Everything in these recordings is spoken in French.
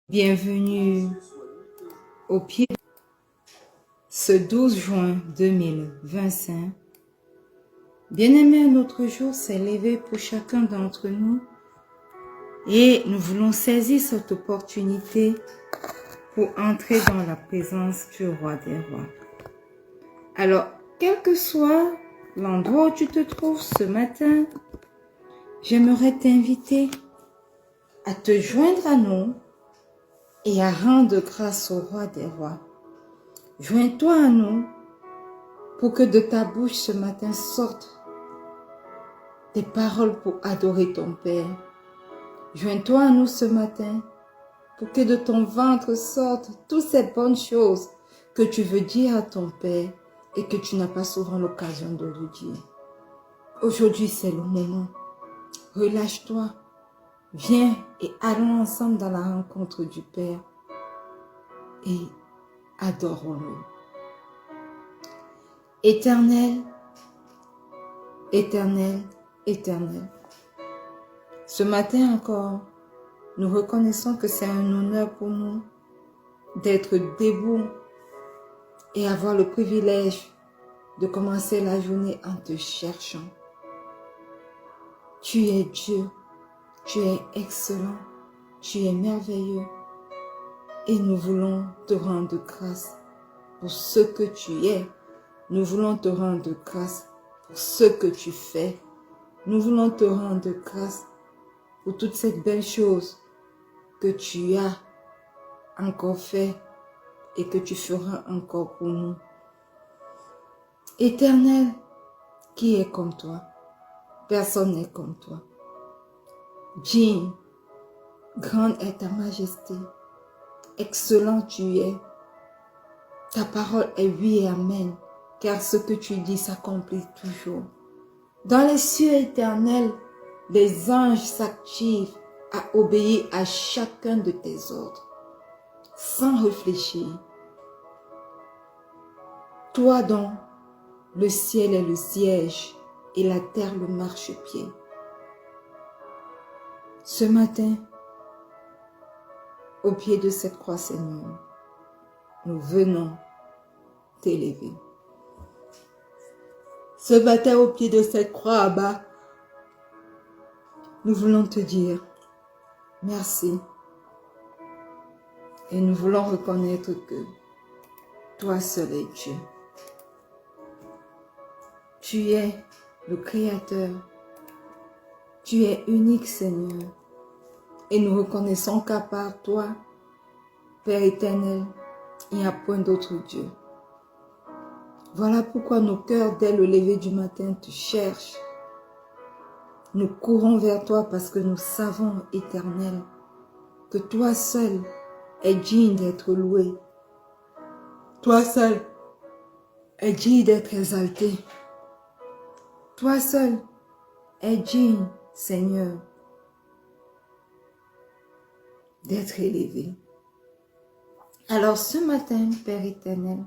Bienvenue au pied ce 12 juin 2025. Bien-aimé, un autre jour s'est levé pour chacun d'entre nous et nous voulons saisir cette opportunité pour entrer dans la présence du roi des rois. Alors, quel que soit l'endroit où tu te trouves ce matin, j'aimerais t'inviter à te joindre à nous et à rendre grâce au roi des rois. Joins-toi à nous pour que de ta bouche ce matin sortent des paroles pour adorer ton Père. Joins-toi à nous ce matin pour que de ton ventre sortent toutes ces bonnes choses que tu veux dire à ton Père et que tu n'as pas souvent l'occasion de lui dire. Aujourd'hui, c'est le moment. Relâche-toi. Viens et allons ensemble dans la rencontre du Père et adorons-le. Éternel, éternel, éternel. Ce matin encore, nous reconnaissons que c'est un honneur pour nous d'être debout et avoir le privilège de commencer la journée en te cherchant. Tu es Dieu, tu es excellent, tu es merveilleux et nous voulons te rendre grâce pour ce que tu es. Nous voulons te rendre grâce pour ce que tu fais. Nous voulons te rendre grâce pour toutes ces belles choses que tu as encore fait et que tu feras encore pour nous. Éternel, qui est comme toi? Personne n'est comme toi. Digne, grande est ta majesté. Excellent tu es. Ta parole est oui et amen, car ce que tu dis s'accomplit toujours. Dans les cieux éternels, les anges s'activent à obéir à chacun de tes ordres, sans réfléchir. Toi dont le ciel est le siège et la terre le marchepied. Ce matin, au pied de cette croix, Seigneur, nous venons t'élever. Ce matin, au pied de cette croix, Abba, nous voulons te dire merci. Et nous voulons reconnaître que toi seul es Dieu. Tu es le Créateur. Tu es unique, Seigneur. Et nous reconnaissons qu'à part toi, Père éternel, il n'y a point d'autre Dieu. Voilà pourquoi nos cœurs, dès le lever du matin, te cherchent. Nous courons vers toi parce que nous savons, Éternel, que toi seul es digne d'être loué. Toi seul es digne d'être exalté. Toi seul es digne, Seigneur, d'être élevé. Alors ce matin, Père éternel,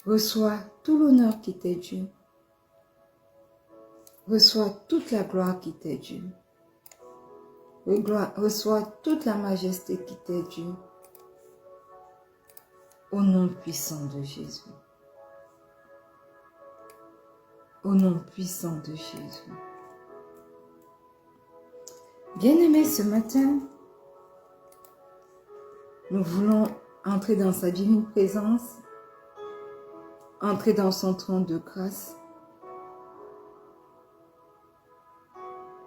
reçois tout l'honneur qui t'est dû. Reçois toute la gloire qui t'est due. Reçois toute la majesté qui t'est due. Au nom puissant de Jésus. Au nom puissant de Jésus. Bien-aimés, ce matin, nous voulons entrer dans sa divine présence, entrer dans son trône de grâce,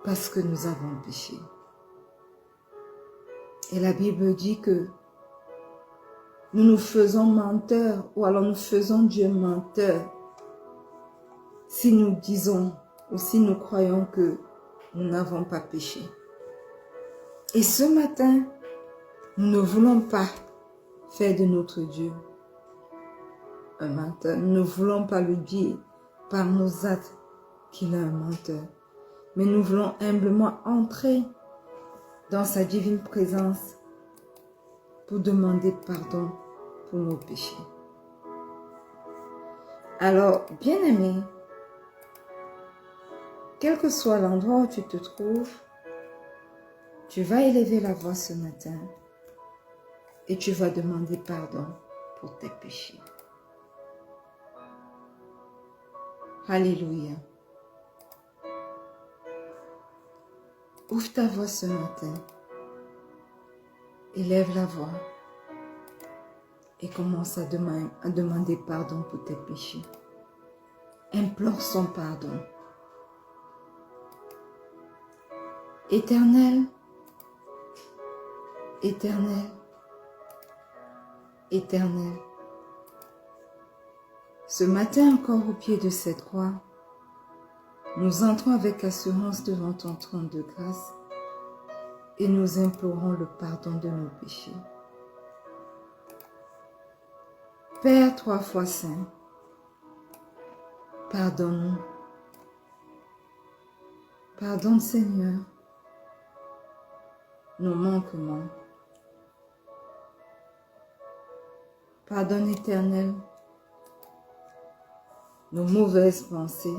parce que nous avons péché. Et la Bible dit que nous nous faisons menteurs, ou alors nous faisons Dieu menteur, si nous disons ou si nous croyons que nous n'avons pas péché. Et ce matin, nous ne voulons pas faire de notre Dieu un menteur. Nous ne voulons pas lui dire par nos actes qu'il est un menteur. Mais nous voulons humblement entrer dans sa divine présence pour demander pardon pour nos péchés. Alors, bien-aimé, quel que soit l'endroit où tu te trouves, tu vas élever la voix ce matin et tu vas demander pardon pour tes péchés. Alléluia. Ouvre ta voix ce matin. Élève la voix et commence à demander pardon pour tes péchés. Implore son pardon. Éternel, Éternel, Éternel, ce matin encore au pied de cette croix, nous entrons avec assurance devant ton trône de grâce et nous implorons le pardon de nos péchés. Père 3 fois saint, pardonne-nous. Pardonne Seigneur nos manquements. Pardonne Éternel nos mauvaises pensées.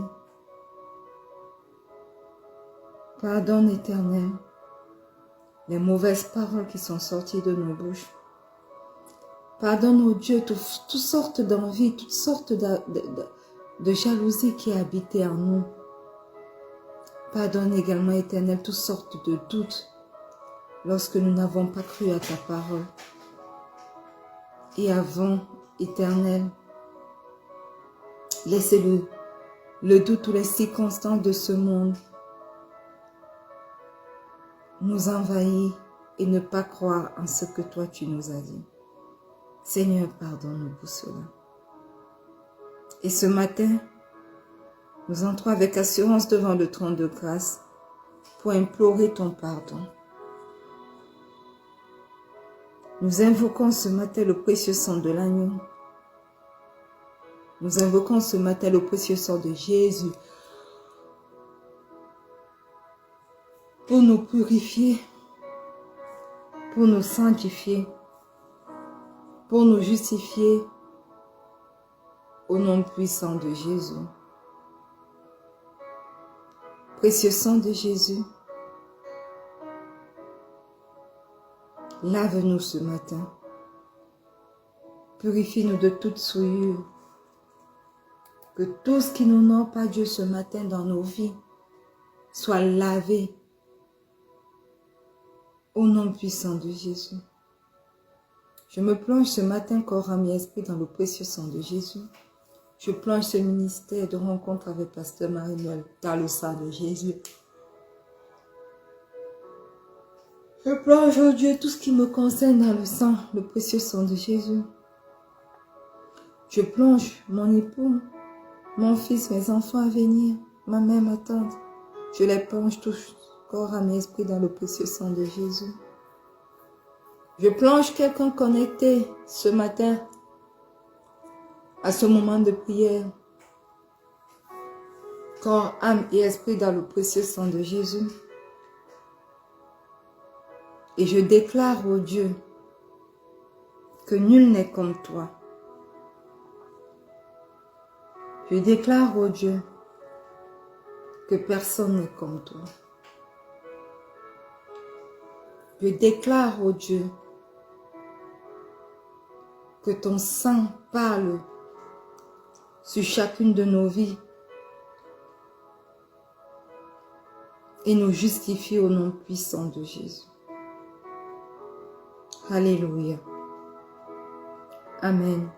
Pardonne Éternel les mauvaises paroles qui sont sorties de nos bouches. Pardonne, ô Dieu, toutes sortes d'envies, toutes sortes de jalousie qui habitaient en nous. Pardonne également, Éternel, toutes sortes de doutes lorsque nous n'avons pas cru à ta parole. Et avant, Éternel, laissez le doute ou les circonstances de ce monde nous envahir et ne pas croire en ce que toi tu nous as dit. Seigneur, pardonne-nous pour cela. Et ce matin, nous entrons avec assurance devant le trône de grâce pour implorer ton pardon. Nous invoquons ce matin le précieux sang de l'agneau. Nous invoquons ce matin le précieux sang de Jésus pour nous purifier, pour nous sanctifier, pour nous justifier au nom puissant de Jésus. Précieux sang de Jésus, lave-nous ce matin, purifie-nous de toute souillure, que tout ce qui nous n'honore pas Dieu ce matin dans nos vies soit lavé au nom puissant de Jésus. Je me plonge ce matin, corps, âme et esprit, dans le précieux sang de Jésus. Je plonge ce ministère de rencontre avec Pasteur Marie-Noël dans le sang de Jésus. Je plonge, oh Dieu, tout ce qui me concerne dans le sang, le précieux sang de Jésus. Je plonge mon époux, mon fils, mes enfants à venir, ma mère, ma tante. Je les plonge tous, corps, âme et esprit, dans le précieux sang de Jésus. Je plonge quelqu'un connecté ce matin à ce moment de prière. Corps, âme et esprit dans le précieux sang de Jésus. Et je déclare, ô Dieu, que nul n'est comme toi. Je déclare, ô Dieu, que personne n'est comme toi. Je déclare, ô Dieu, que ton sang parle sur chacune de nos vies et nous justifie au nom puissant de Jésus. Alléluia. Amen.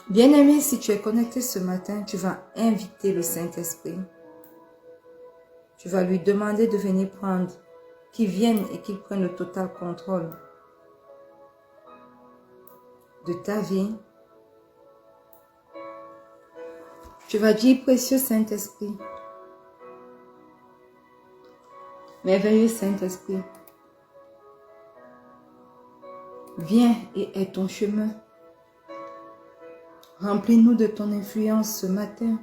Bien-aimé, si tu es connecté ce matin, tu vas inviter le Saint-Esprit. Tu vas lui demander de venir prendre, qu'il vienne et qu'il prenne le total contrôle de ta vie. Tu vas dire, précieux Saint-Esprit, merveilleux Saint-Esprit, viens et aie ton chemin. Remplis-nous de ton influence ce matin.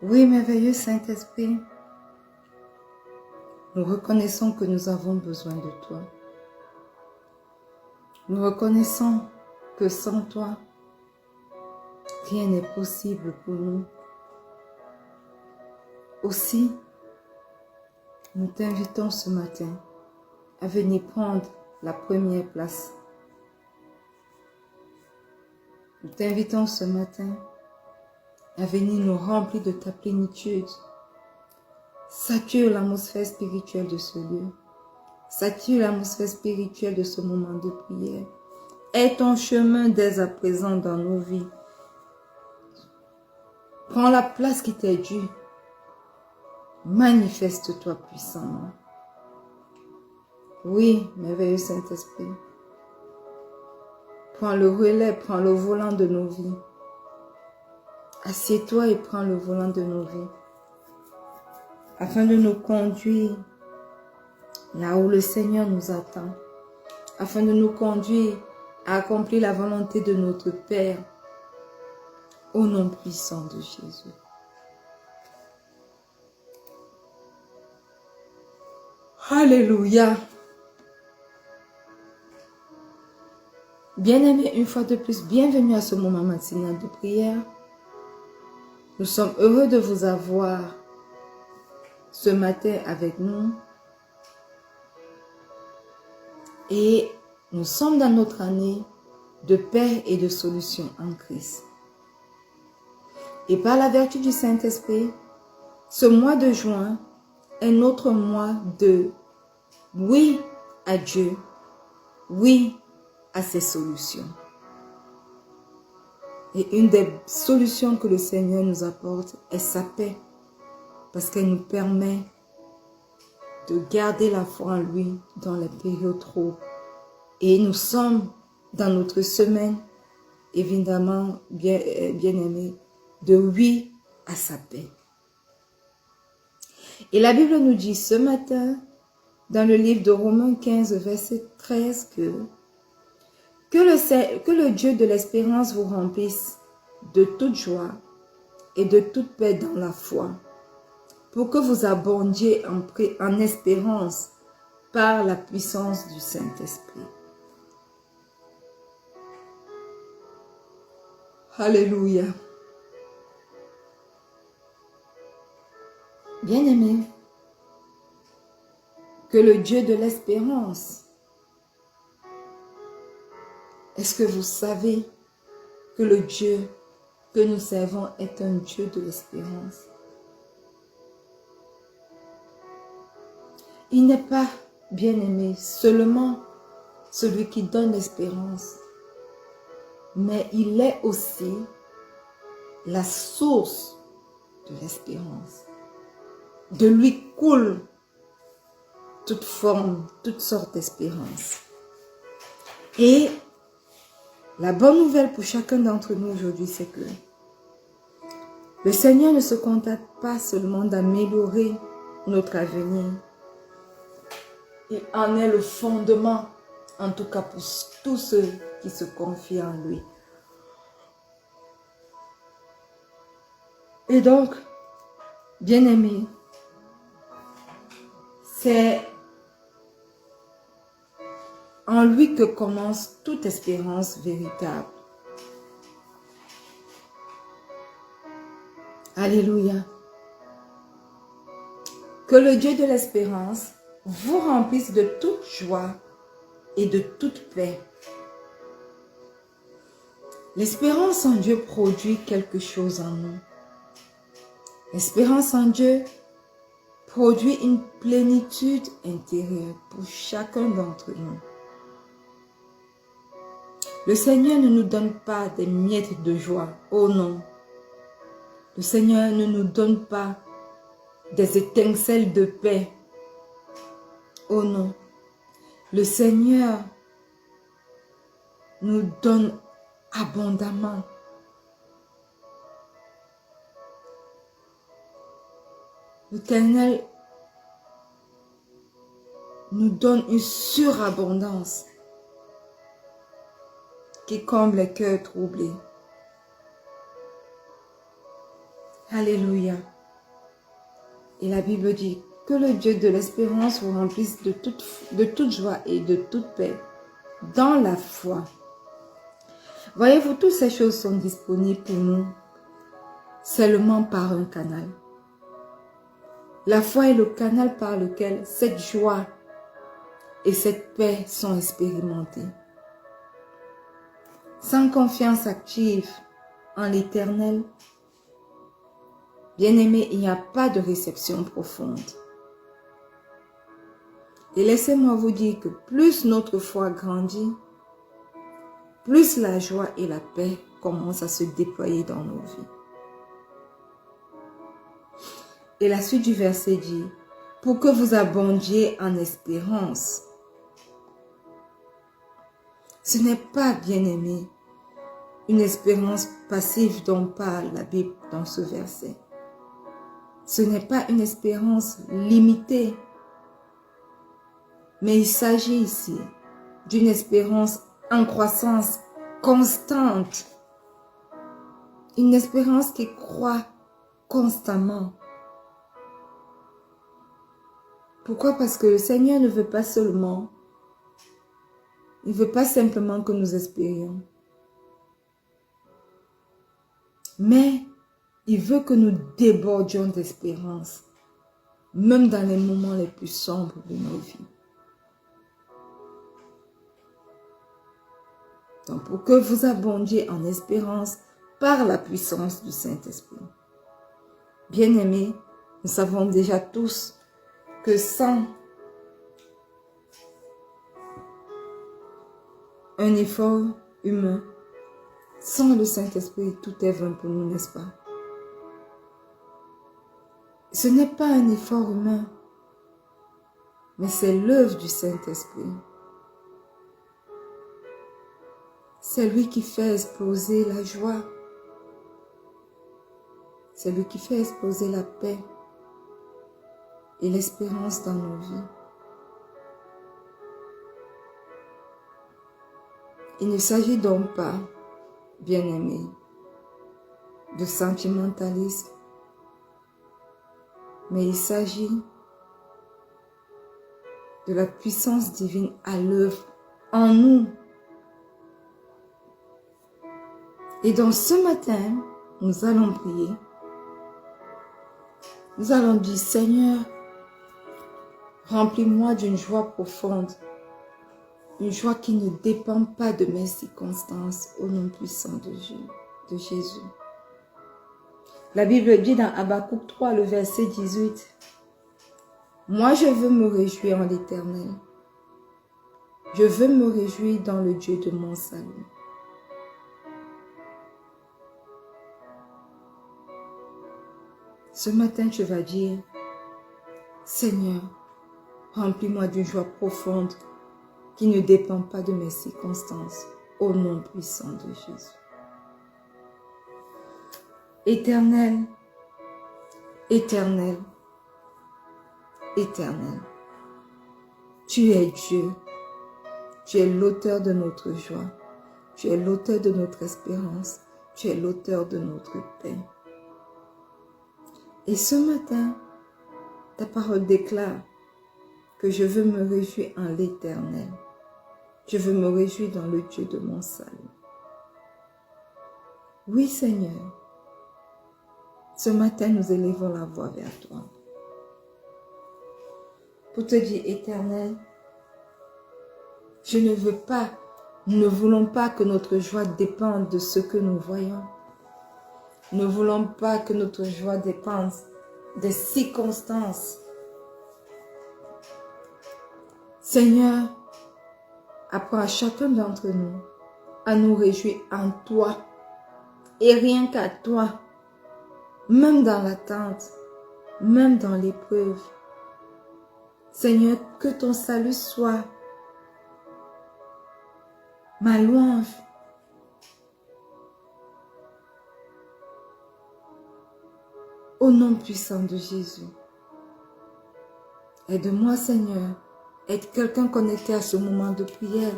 Oui, merveilleux Saint-Esprit, nous reconnaissons que nous avons besoin de toi. Nous reconnaissons que sans toi, rien n'est possible pour nous. Aussi, nous t'invitons ce matin à venir prendre la première place. Nous t'invitons ce matin à venir nous remplir de ta plénitude. Sature l'atmosphère spirituelle de ce lieu. Sature l'atmosphère spirituelle de ce moment de prière. Aie ton chemin dès à présent dans nos vies. Prends la place qui t'est due. Manifeste-toi puissamment. Oui, merveilleux Saint-Esprit. Prends le relais, prends le volant de nos vies. Assieds-toi et prends le volant de nos vies. Afin de nous conduire là où le Seigneur nous attend. Afin de nous conduire à accomplir la volonté de notre Père. Au nom puissant de Jésus. Alléluia. Bien-aimés, une fois de plus, bienvenue à ce moment matinal de prière. Nous sommes heureux de vous avoir ce matin avec nous. Et nous sommes dans notre année de paix et de solution en Christ. Et par la vertu du Saint-Esprit, ce mois de juin est notre mois de oui à Dieu, oui à ses solutions. Et une des solutions que le Seigneur nous apporte est sa paix, parce qu'elle nous permet de garder la foi en lui dans les périodes troubles. Et nous sommes dans notre semaine, évidemment, bien aimés, de oui à sa paix. Et la Bible nous dit ce matin, dans le livre de Romains 15, verset 13, que le Dieu de l'espérance vous remplisse de toute joie et de toute paix dans la foi, pour que vous abondiez en espérance par la puissance du Saint-Esprit. Alléluia. Bien-aimés, que le Dieu de l'espérance, est-ce que vous savez que le Dieu que nous servons est un Dieu de l'espérance? Il n'est pas, bien-aimé, seulement celui qui donne l'espérance, mais il est aussi la source de l'espérance. De lui coule toute forme, toutes sortes d'espérance. Et la bonne nouvelle pour chacun d'entre nous aujourd'hui, c'est que le Seigneur ne se contente pas seulement d'améliorer notre avenir. Il en est le fondement, en tout cas pour tous ceux qui se confient en lui. Et donc, bien-aimés, c'est en lui que commence toute espérance véritable. Alléluia. Que le Dieu de l'espérance vous remplisse de toute joie et de toute paix. L'espérance en Dieu produit quelque chose en nous. L'espérance en Dieu produit une plénitude intérieure pour chacun d'entre nous. Le Seigneur ne nous donne pas des miettes de joie, oh non. Le Seigneur ne nous donne pas des étincelles de paix, oh non. Le Seigneur nous donne abondamment. L'Éternel nous donne une surabondance qui comble les cœurs troublés. Alléluia. Et la Bible dit que le Dieu de l'espérance vous remplisse de toute joie et de toute paix dans la foi. Voyez-vous, toutes ces choses sont disponibles pour nous seulement par un canal. La foi est le canal par lequel cette joie et cette paix sont expérimentées. Sans confiance active en l'Éternel, bien-aimé, il n'y a pas de réception profonde. Et laissez-moi vous dire que plus notre foi grandit, plus la joie et la paix commencent à se déployer dans nos vies. Et la suite du verset dit, pour que vous abondiez en espérance. Ce n'est pas, bien-aimé, une espérance passive dont parle la Bible dans ce verset. Ce n'est pas une espérance limitée, mais il s'agit ici d'une espérance en croissance constante. Une espérance qui croît constamment. Pourquoi? Parce que le Seigneur ne veut pas seulement, il ne veut pas simplement que nous espérions. Mais il veut que nous débordions d'espérance, même dans les moments les plus sombres de nos vies. Donc, pour que vous abondiez en espérance par la puissance du Saint-Esprit. Bien-aimés, nous savons déjà tous que sans un effort humain, sans le Saint-Esprit, tout est vain pour nous, n'est-ce pas? Ce n'est pas un effort humain, mais c'est l'œuvre du Saint-Esprit. C'est lui qui fait exploser la joie. C'est lui qui fait exploser la paix et l'espérance dans nos vies. Il ne s'agit donc pas, bien-aimés, de sentimentalisme, mais il s'agit de la puissance divine à l'œuvre en nous. Et donc ce matin, nous allons prier. Nous allons dire, Seigneur, remplis-moi d'une joie profonde, une joie qui ne dépend pas de mes circonstances, au nom puissant de Jésus. La Bible dit dans Habakkuk 3, le verset 18, « Moi, je veux me réjouir en l'Éternel. Je veux me réjouir dans le Dieu de mon salut. » Ce matin, tu vas dire, « Seigneur, remplis-moi d'une joie profonde qui ne dépend pas de mes circonstances, au nom puissant de Jésus. » Éternel, éternel, éternel, tu es Dieu, tu es l'auteur de notre joie, tu es l'auteur de notre espérance, tu es l'auteur de notre paix. Et ce matin, ta parole déclare que je veux me réjouir en l'Éternel. Je veux me réjouir dans le Dieu de mon salut. Oui, Seigneur, ce matin, nous élevons la voix vers toi. Pour te dire, Éternel, je ne veux pas, nous ne voulons pas que notre joie dépende de ce que nous voyons. Nous ne voulons pas que notre joie dépende des circonstances. Seigneur, apprends à chacun d'entre nous à nous réjouir en toi et rien qu'à toi, même dans l'attente, même dans l'épreuve. Seigneur, que ton salut soit ma louange. Au nom puissant de Jésus. Aide-moi, Seigneur, être quelqu'un connecté à ce moment de prière,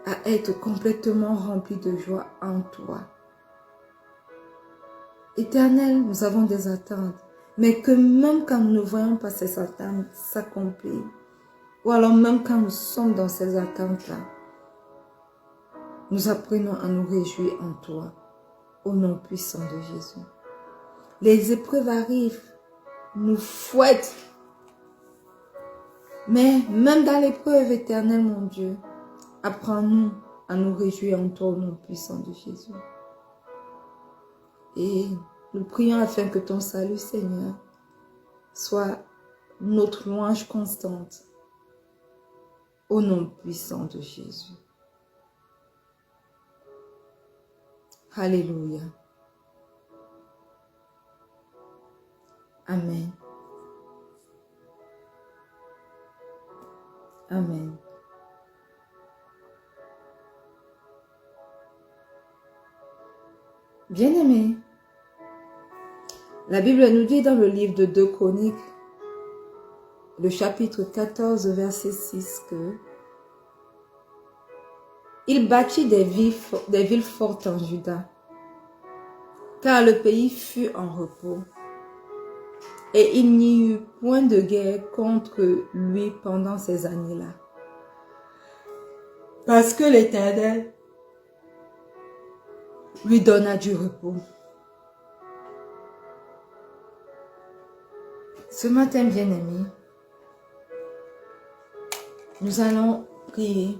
à être complètement rempli de joie en toi. Éternel, nous avons des attentes, mais que même quand nous ne voyons pas ces attentes s'accomplir, ou alors même quand nous sommes dans ces attentes-là, nous apprenons à nous réjouir en toi, au nom puissant de Jésus. Les épreuves arrivent, nous fouettent. Mais même dans l'épreuve éternelle, mon Dieu, apprends-nous à nous réjouir en toi au nom puissant de Jésus. Et nous prions afin que ton salut, Seigneur, soit notre louange constante au nom puissant de Jésus. Alléluia. Amen. Amen. Bien-aimés, la Bible nous dit dans le livre de 2 Chroniques, le chapitre 14, verset 6, que il bâtit des villes fortes en Juda, car le pays fut en repos, et il n'y eut point de guerre contre lui pendant ces années-là. Parce que l'Éternel lui donna du repos. Ce matin, bien-aimés, nous allons prier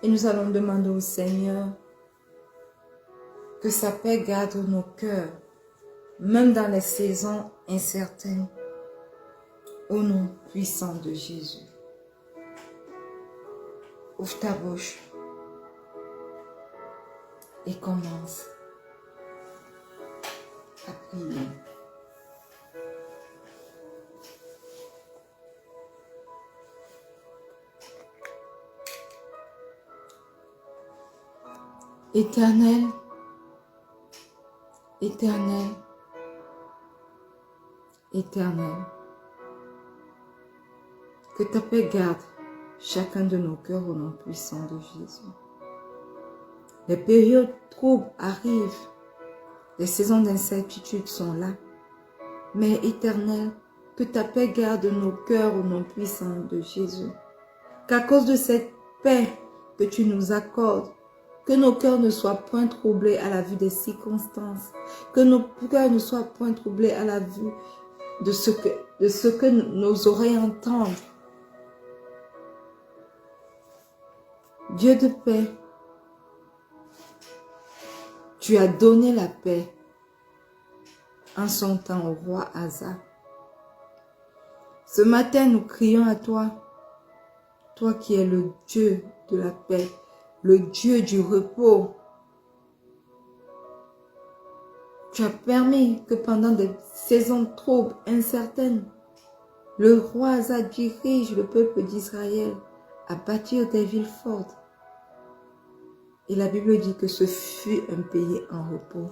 et nous allons demander au Seigneur que sa paix garde nos cœurs, même dans les saisons incertaines, au nom puissant de Jésus. Ouvre ta bouche et commence à prier. Éternel, Éternel, Éternel, que ta paix garde chacun de nos cœurs au nom puissant de Jésus. Les périodes troubles arrivent, les saisons d'incertitude sont là, mais Éternel, que ta paix garde nos cœurs au nom puissant de Jésus. Qu'à cause de cette paix que tu nous accordes, que nos cœurs ne soient point troublés à la vue des circonstances, que nos cœurs ne soient point troublés à la vue de ce que nos oreilles entendent. Dieu de paix, tu as donné la paix en son temps au roi Asa. Ce matin, nous crions à toi, toi qui es le Dieu de la paix, le Dieu du repos. Tu as permis que pendant des saisons troubles, incertaines, le roi Asa dirige le peuple d'Israël à bâtir des villes fortes. Et la Bible dit que ce fut un pays en repos.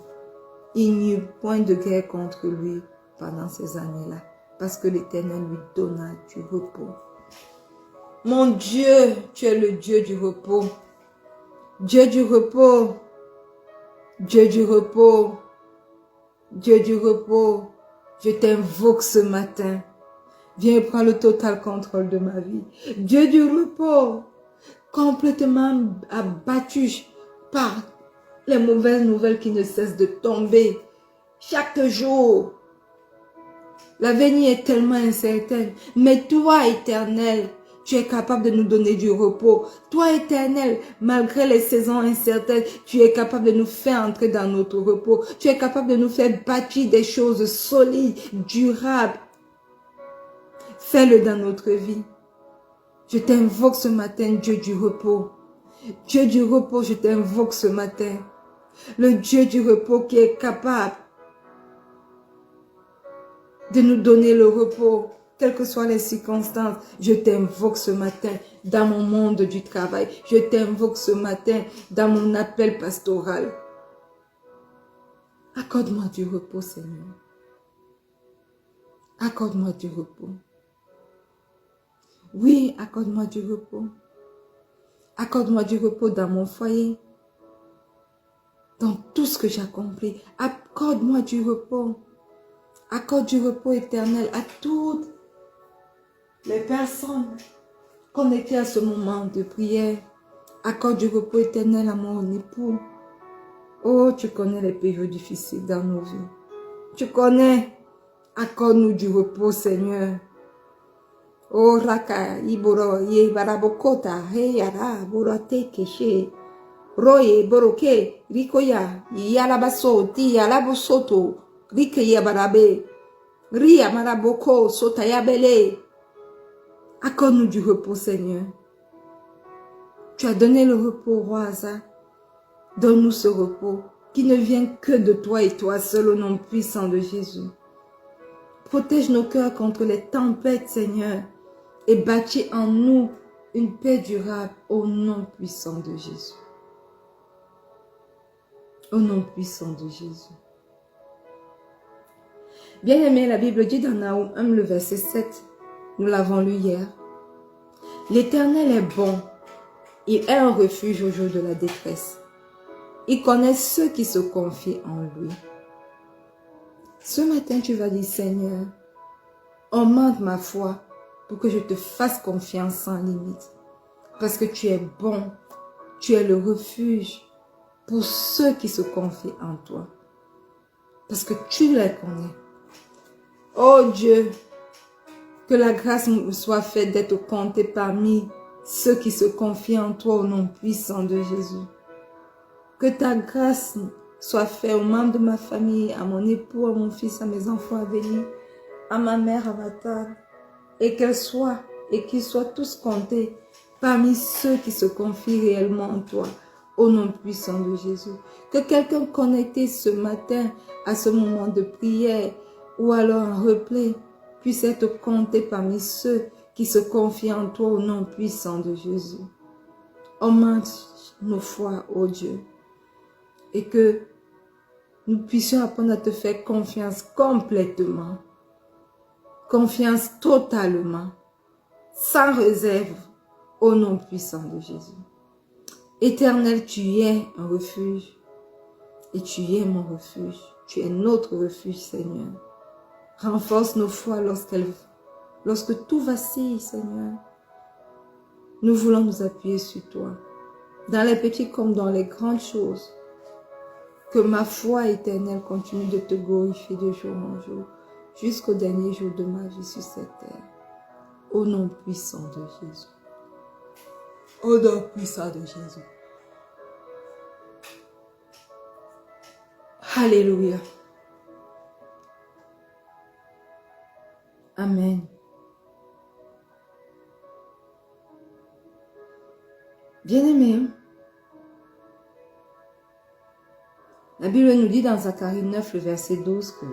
Il n'y eut point de guerre contre lui pendant ces années-là, parce que l'Éternel lui donna du repos. Mon Dieu, tu es le Dieu du repos. Dieu du repos. Dieu du repos. Dieu du repos. Je t'invoque ce matin. Viens prendre le total contrôle de ma vie. Dieu du repos. Complètement abattu par les mauvaises nouvelles qui ne cessent de tomber chaque jour. L'avenir est tellement incertain, mais toi, Éternel, tu es capable de nous donner du repos. Toi, Éternel, malgré les saisons incertaines, tu es capable de nous faire entrer dans notre repos. Tu es capable de nous faire bâtir des choses solides, durables. Fais-le dans notre vie. Je t'invoque ce matin, Dieu du repos. Dieu du repos, je t'invoque ce matin. Le Dieu du repos qui est capable de nous donner le repos, quelles que soient les circonstances. Je t'invoque ce matin dans mon monde du travail. Je t'invoque ce matin dans mon appel pastoral. Accorde-moi du repos, Seigneur. Accorde-moi du repos. Oui, accorde-moi du repos. Accorde-moi du repos dans mon foyer, dans tout ce que j'accomplis. Accorde-moi du repos. Accorde du repos éternel à toutes les personnes connectées à ce moment de prière. Accorde du repos éternel à mon époux. Oh, tu connais les périodes difficiles dans nos vies. Tu connais. Accorde-nous du repos, Seigneur. Oh, raka, iboro, ye barabokota, he yara, borote keshe. Roye, boroke, rikoya, yalabaso, ti yalabosoto, rike yabarabe, ria maraboko, sotayabele. Accorde-nous du repos, Seigneur. Tu as donné le repos au roi Asa. Donne-nous ce repos qui ne vient que de toi et toi seul au nom puissant de Jésus. Protège nos cœurs contre les tempêtes, Seigneur, et bâtis en nous une paix durable au nom puissant de Jésus. Au nom puissant de Jésus. Bien-aimé, la Bible dit dans Naoum 1, le verset 7, nous l'avons lu hier. L'Éternel est bon, il est un refuge au jour de la détresse. Il connaît ceux qui se confient en lui. Ce matin, tu vas dire, Seigneur, augmente ma foi pour que je te fasse confiance sans limite. Parce que tu es bon, tu es le refuge pour ceux qui se confient en toi. Parce que tu les connais. Oh Dieu, que la grâce me soit faite d'être compté parmi ceux qui se confient en toi au nom puissant de Jésus. Que ta grâce soit faite aux membres de ma famille, à mon époux, à mon fils, à mes enfants à venir, à ma mère, à ma tante, et qu'ils soient tous comptés parmi ceux qui se confient réellement en toi, au nom puissant de Jésus. Que quelqu'un connecté ce matin à ce moment de prière ou alors un replay puisse être compté parmi ceux qui se confient en toi au nom puissant de Jésus. Augmente nos foi, ô Dieu, et que nous puissions apprendre à te faire confiance complètement, confiance totalement, sans réserve, au nom puissant de Jésus. Éternel, tu es un refuge, et tu es mon refuge, tu es notre refuge, Seigneur. Renforce nos foi lorsque tout vacille, Seigneur. Nous voulons nous appuyer sur toi, dans les petites comme dans les grandes choses. Que ma foi éternelle continue de te glorifier de jour en jour, jusqu'au dernier jour de ma vie sur cette terre. Au nom puissant de Jésus. Au nom puissant de Jésus. Alléluia. Amen. Bien-aimés, la Bible nous dit dans Zacharie 9, le verset 12 que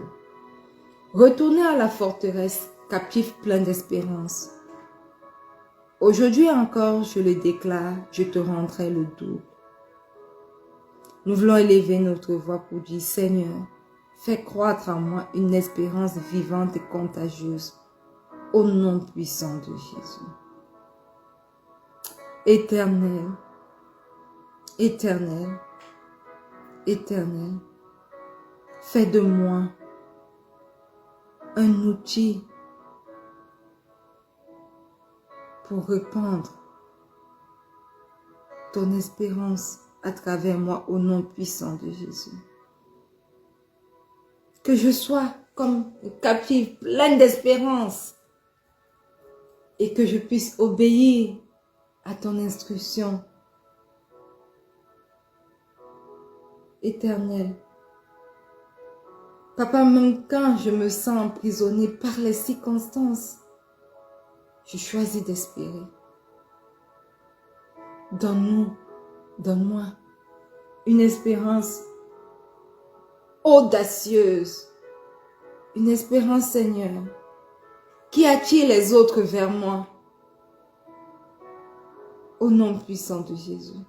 retournez à la forteresse, captifs pleins d'espérance. Aujourd'hui encore, je le déclare, je te rendrai le double. Nous voulons élever notre voix pour dire, Seigneur, fais croître en moi une espérance vivante et contagieuse, au nom puissant de Jésus. Éternel, éternel, éternel, fais de moi un outil pour répandre ton espérance à travers moi au nom puissant de Jésus. Que je sois comme une captive pleine d'espérance et que je puisse obéir à ton instruction. Éternel, Papa, même quand je me sens emprisonnée par les circonstances, je choisis d'espérer. Donne-moi une espérance audacieuse, une espérance, Seigneur, qui attire les autres vers moi. Au nom puissant de Jésus.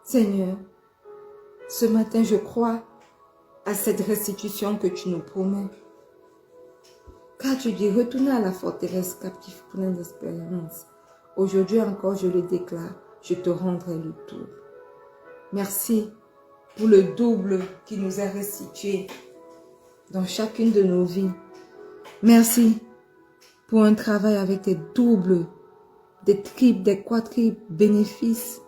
Seigneur, ce matin, je crois à cette restitution que tu nous promets. Car tu dis, retournez à la forteresse captif plein d'espérance. Aujourd'hui encore, je le déclare, je te rendrai le double. Merci pour le double qui nous est restitué dans chacune de nos vies. Merci pour un travail avec des doubles, des triples, des quadruples bénéfices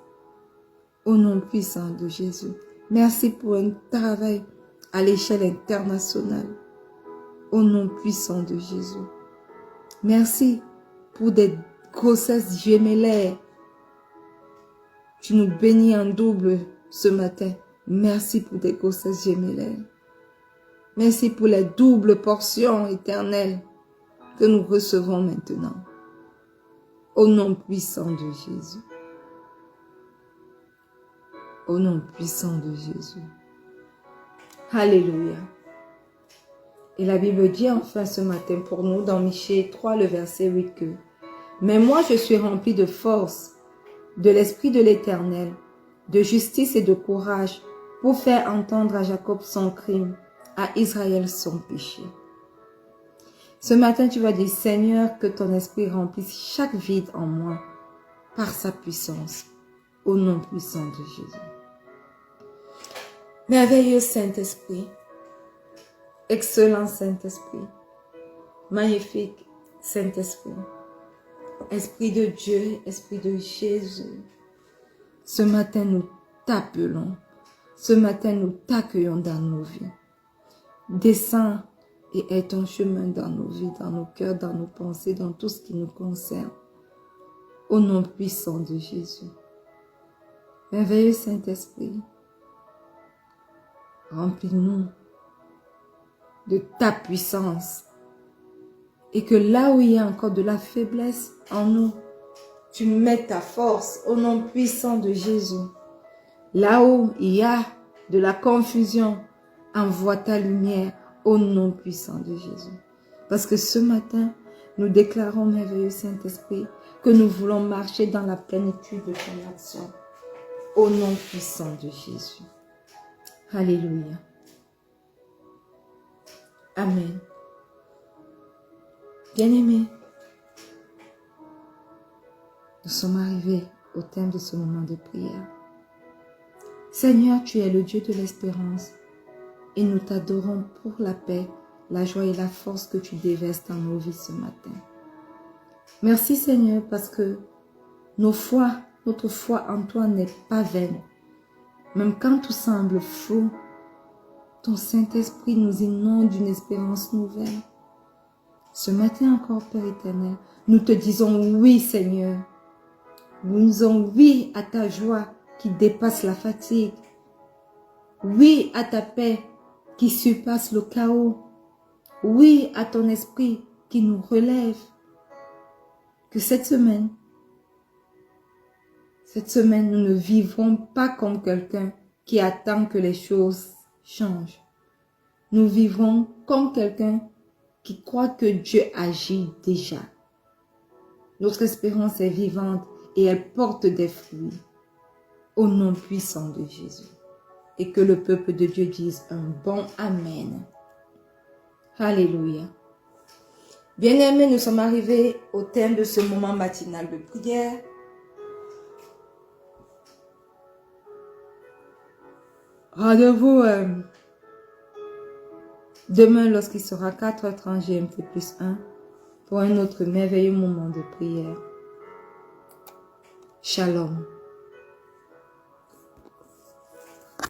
au nom puissant de Jésus. Merci pour un travail à l'échelle internationale. Au nom puissant de Jésus. Merci pour des grossesses gémellaires. Tu nous bénis en double ce matin. Merci pour des grossesses gémellaires. Merci pour les doubles portions éternelles que nous recevons maintenant. Au nom puissant de Jésus. Au nom puissant de Jésus. Alléluia. Et la Bible dit enfin ce matin pour nous dans Michée 3, le verset 8 que « Mais moi je suis rempli de force, de l'Esprit de l'Éternel, de justice et de courage pour faire entendre à Jacob son crime, à Israël son péché. » Ce matin, tu vas dire, Seigneur, que ton esprit remplisse chaque vide en moi par sa puissance, au nom puissant de Jésus. Merveilleux Saint-Esprit, excellent Saint-Esprit, magnifique Saint-Esprit, Esprit de Dieu, Esprit de Jésus, ce matin nous t'appelons, ce matin nous t'accueillons dans nos vies. Descends et aie ton chemin dans nos vies, dans nos cœurs, dans nos pensées, dans tout ce qui nous concerne. Au nom puissant de Jésus. Merveilleux Saint-Esprit, remplis-nous de ta puissance. Et que là où il y a encore de la faiblesse en nous, tu mets ta force au nom puissant de Jésus. Là où il y a de la confusion, envoie ta lumière au nom puissant de Jésus. Parce que ce matin, nous déclarons, merveilleux Saint-Esprit, que nous voulons marcher dans la plénitude de ton action. Au nom puissant de Jésus. Alléluia. Amen. Bien-aimés, nous sommes arrivés au terme de ce moment de prière. Seigneur, tu es le Dieu de l'espérance et nous t'adorons pour la paix, la joie et la force que tu déverses dans nos vies ce matin. Merci Seigneur parce que notre foi en toi n'est pas vaine. Même quand tout semble flou, ton Saint-Esprit nous inonde d'une espérance nouvelle. Ce matin encore, Père éternel, nous te disons oui Seigneur. Nous disons oui à ta joie qui dépasse la fatigue. Oui à ta paix qui surpasse le chaos. Oui à ton esprit qui nous relève. Que cette semaine, nous ne vivrons pas comme quelqu'un qui attend que les choses changent. Nous vivrons comme quelqu'un qui croit que Dieu agit déjà. Notre espérance est vivante et elle porte des fruits. Au nom puissant de Jésus. Et que le peuple de Dieu dise un bon Amen. Alléluia. Bien-aimés, nous sommes arrivés au terme de ce moment matinal de prière. Rendez-vous demain lorsqu'il sera 4h30 GMT plus 1 pour un autre merveilleux moment de prière. Shalom.